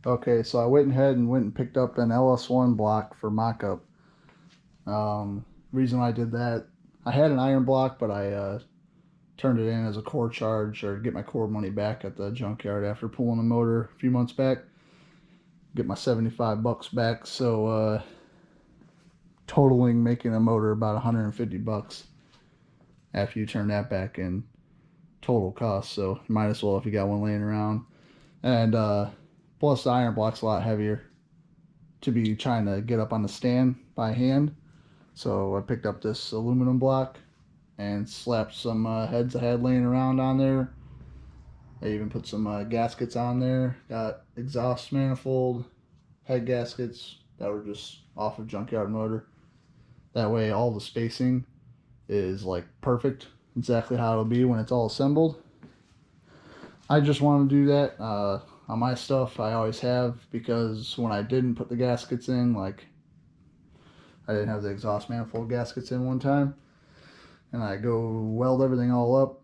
Okay, so I went ahead and picked up an LS1 block for mock-up. Reason I did that, I had an iron block, but I turned it in as a core charge or get my core money back at the junkyard after pulling a motor a few months back. Get my 75 bucks back, so totaling making a motor about 150 bucks after you turn that back in total cost. So you might as well if you got one laying around. And plus the iron block's a lot heavier to be trying to get up on the stand by hand. So I picked up this aluminum block and slapped some heads I had laying around on there. I even put some gaskets on there. Got exhaust manifold, head gaskets that were just off of junkyard motor. That way all the spacing is like perfect, exactly how it'll be when it's all assembled. I just want to do that on my stuff. I always have, because when I didn't put the gaskets in, like I didn't have the exhaust manifold gaskets in one time, and I go weld everything all up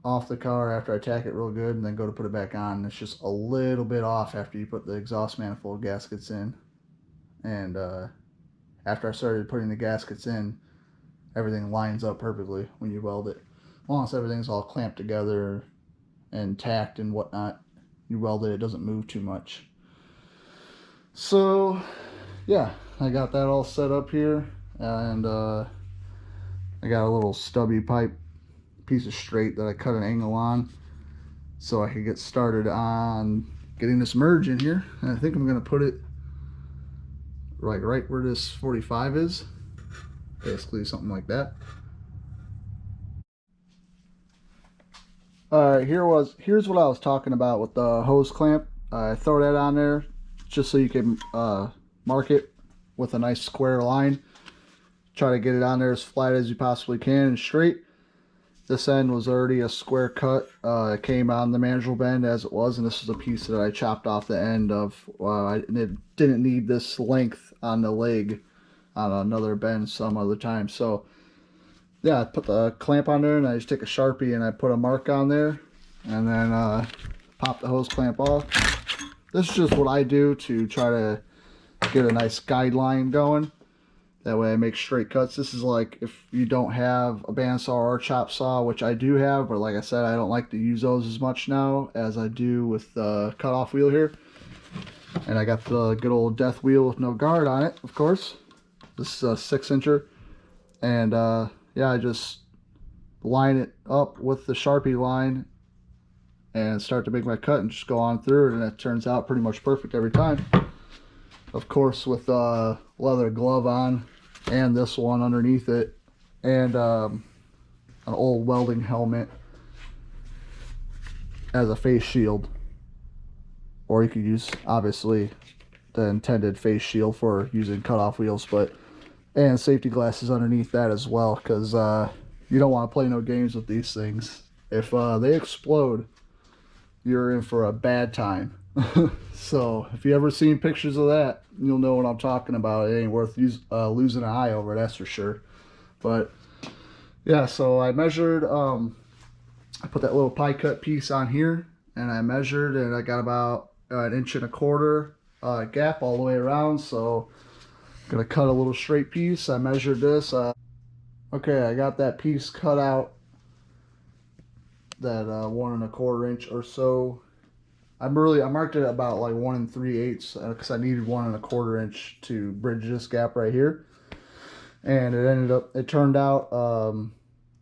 off the car after I tack it real good and then go to put it back on. It's just a little bit off after you put the exhaust manifold gaskets in. And after I started putting the gaskets in, everything lines up perfectly when you weld it. As long as everything's all clamped together and tacked and whatnot, you weld it, it doesn't move too much. So yeah, I got that all set up here, and I got a little stubby pipe piece of straight that I cut an angle on so I could get started on getting this merge in here. And I think I'm going to put it right where this 45 is, basically something like that. All right, here's what I was talking about with the hose clamp. I throw that on there just so you can mark it with a nice square line. Try to get it on there as flat as you possibly can and straight. This end was already a square cut. It came on the manual bend as it was, and this is a piece that I chopped off the end of. I didn't need this length on the leg on another bend some other time. So yeah, I put the clamp on there, and I just take a Sharpie and I put a mark on there, and then pop the hose clamp off. This is just what I do to try to get a nice guideline going. That way I make straight cuts. This is like if you don't have a bandsaw or a chop saw, which I do have, but like I said, I don't like to use those as much now as I do with the cutoff wheel here. And I got the good old death wheel with no guard on it, of course. This is a 6-incher. And yeah, I just line it up with the Sharpie line and start to make my cut and just go on through it, and it turns out pretty much perfect every time. Of course, with a leather glove on, and this one underneath it, and an old welding helmet as a face shield. Or you could use, obviously, the intended face shield for using cutoff wheels, and safety glasses underneath that as well, because you don't want to play no games with these things. If they explode, you're in for a bad time. So if you ever seen pictures of that, you'll know what I'm talking about. It ain't worth losing an eye over, that's for sure. But yeah, so I measured, I put that little pie cut piece on here, and I measured, and I got about an 1.25 inch gap all the way around. So I'm gonna cut a little straight piece. I measured this. Okay, I got that piece cut out, that 1.25 inch or so. I marked it about like 1 3/8 because I needed 1.25 inch to bridge this gap right here, and it turned out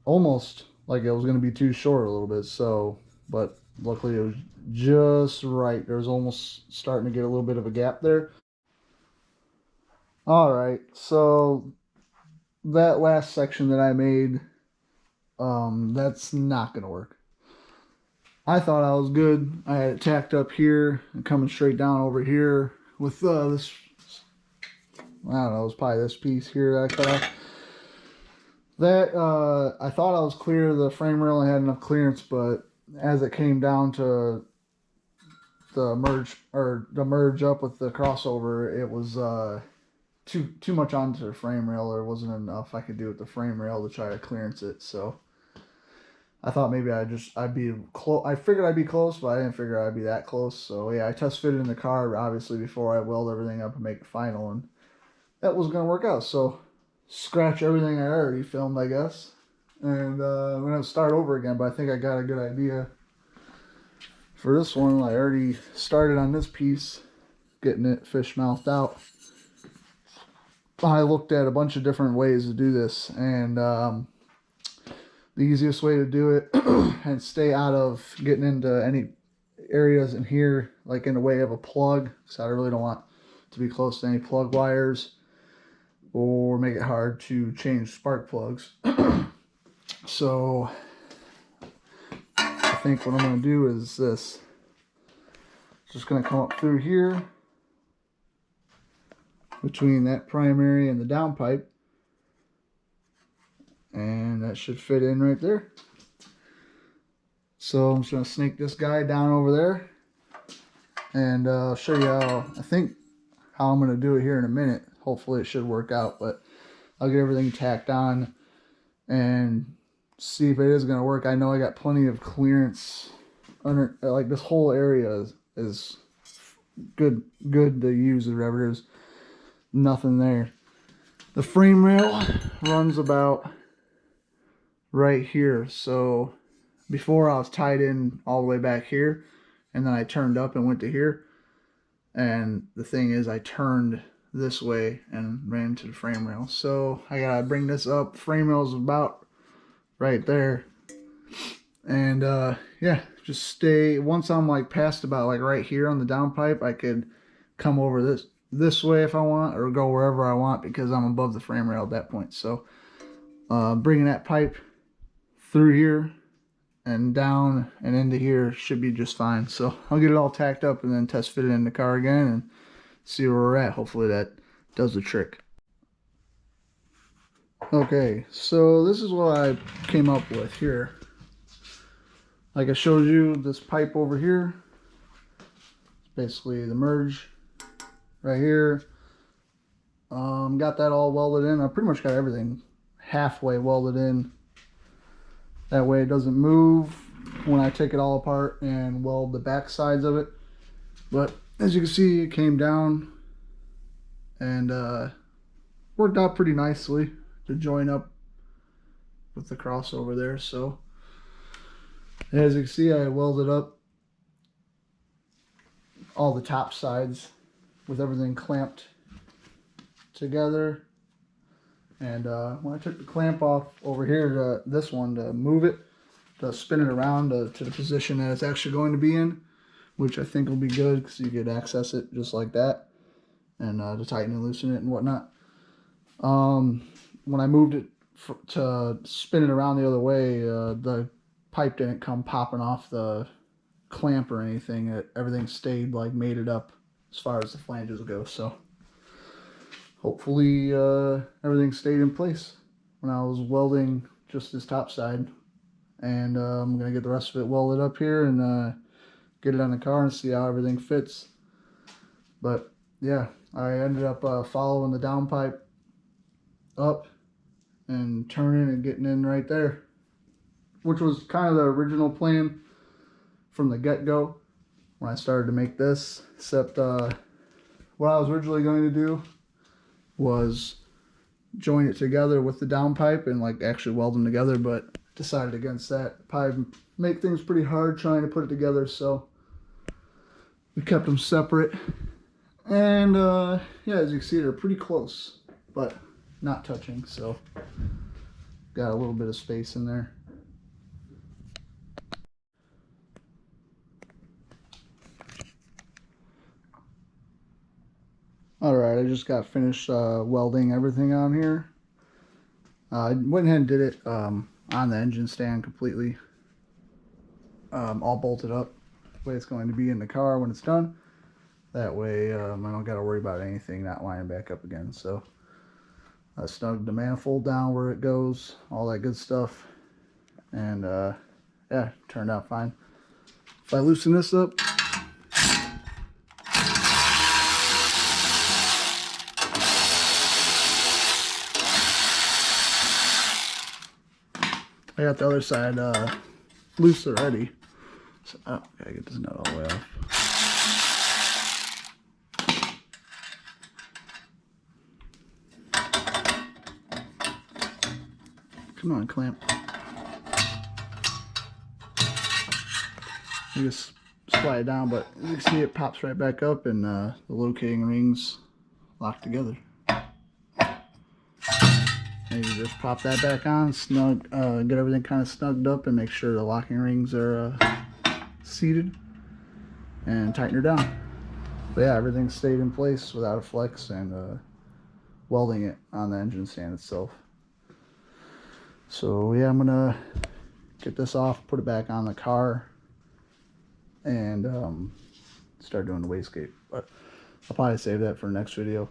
almost like it was going to be too short a little bit. So, but luckily it was just right. There was almost starting to get a little bit of a gap there. All right, so that last section that I made, that's not going to work. I thought I was good. I had it tacked up here and coming straight down over here with this, I don't know, it was probably this piece here that I cut off. That, I thought I was clear. The frame rail had enough clearance, but as it came down to the merge up with the crossover, it was too much onto the frame rail. There wasn't enough I could do with the frame rail to try to clearance it. So I thought maybe I'd be close. I figured I'd be close, but I didn't figure I'd be that close. So yeah, I test fitted in the car obviously before I weld everything up and make it final, and that was gonna work out. So scratch everything I already filmed, I guess, and I'm gonna start over again. But I think I got a good idea for this one. I already started on this piece, getting it fish mouthed out. I looked at a bunch of different ways to do this, and the easiest way to do it and stay out of getting into any areas in here, like in the way of a plug, because I really don't want to be close to any plug wires or make it hard to change spark plugs. So I think what I'm going to do is this. Just going to come up through here between that primary and the downpipe, and that should fit in right there. So I'm just going to snake this guy down over there, and I'll show you how I'm going to do it here in a minute. Hopefully it should work out, but I'll get everything tacked on and see if it is going to work. I know I got plenty of clearance under, like this whole area is good to use or whatever. There's nothing there. The frame rail runs about right here. So before I was tied in all the way back here, and then I turned up and went to here. And the thing is, I turned this way and ran into the frame rail. So I gotta bring this up. Frame rail's about right there. And yeah, just stay, once I'm like past about like right here on the downpipe, I could come over this way if I want, or go wherever I want, because I'm above the frame rail at that point. So bringing that pipe through here and down and into here should be just fine. So I'll get it all tacked up and then test fit it in the car again and see where we're at. Hopefully that does the trick. Okay, so this is what I came up with here. Like I showed you, this pipe over here, it's basically the merge right here. Got that all welded in. I pretty much got everything halfway welded in. That way it doesn't move when I take it all apart and weld the back sides of it. But as you can see, it came down and worked out pretty nicely to join up with the crossover there. So as you can see, I welded up all the top sides with everything clamped together. And when I took the clamp off over here to this one to move it, to spin it around to the position that it's actually going to be in, which I think will be good because you could access it just like that, and to tighten and loosen it and whatnot. When I moved it to spin it around the other way, the pipe didn't come popping off the clamp or anything. Everything stayed like mated up as far as the flanges go. So hopefully everything stayed in place when I was welding just this top side. And I'm going to get the rest of it welded up here and get it on the car and see how everything fits. But yeah, I ended up following the downpipe up and turning and getting in right there, which was kind of the original plan from the get-go when I started to make this. Except what I was originally going to do was join it together with the downpipe and like actually weld them together, but decided against that. Probably make things pretty hard trying to put it together, so we kept them separate. And yeah, as you can see, they're pretty close, but not touching, so got a little bit of space in there. Alright, I just got finished welding everything on here. I went ahead and did it on the engine stand completely, all bolted up the way it's going to be in the car when it's done. That way I don't got to worry about anything not lining back up again. So I snugged the manifold down where it goes, all that good stuff, and yeah, turned out fine. If I loosen this up, I got the other side loose already. So, oh, gotta get this nut all the way off. Come on, clamp. You just slide it down, but you can see it pops right back up, and the locating rings lock together. And you just pop that back on, snug, get everything kind of snugged up, and make sure the locking rings are seated, and tighten her down. But yeah, everything stayed in place without a flex, and welding it on the engine stand itself. So yeah, I'm gonna get this off, put it back on the car, and start doing the wastegate. But I'll probably save that for the next video.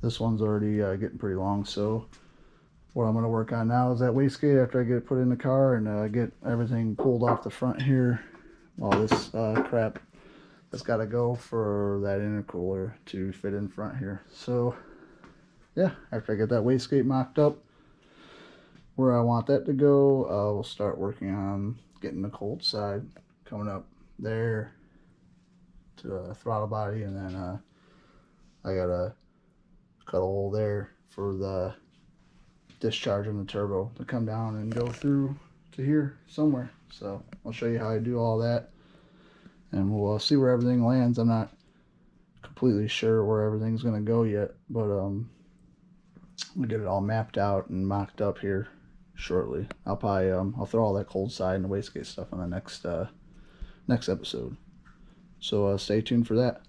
This one's already getting pretty long, so what I'm going to work on now is that wastegate after I get it put in the car, and get everything pulled off the front here. All this crap that's got to go for that intercooler to fit in front here. So yeah, after I get that wastegate mocked up where I want that to go, we'll start working on getting the cold side coming up there to the throttle body, and then I gotta cut a hole there for the discharge on the turbo to come down and go through to here somewhere. So I'll show you how I do all that, and we'll see where everything lands. I'm not completely sure where everything's gonna go yet, but we'll get it all mapped out and mocked up here shortly. I'll probably I'll throw all that cold side and the wastegate stuff on the next episode. So stay tuned for that.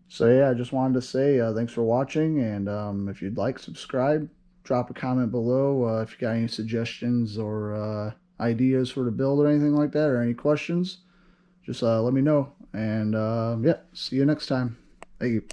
So yeah, I just wanted to say thanks for watching, and if you'd like, subscribe, drop a comment below if you got any suggestions or ideas for the build or anything like that, or any questions. Just let me know, and yeah, see you next time. Thank you.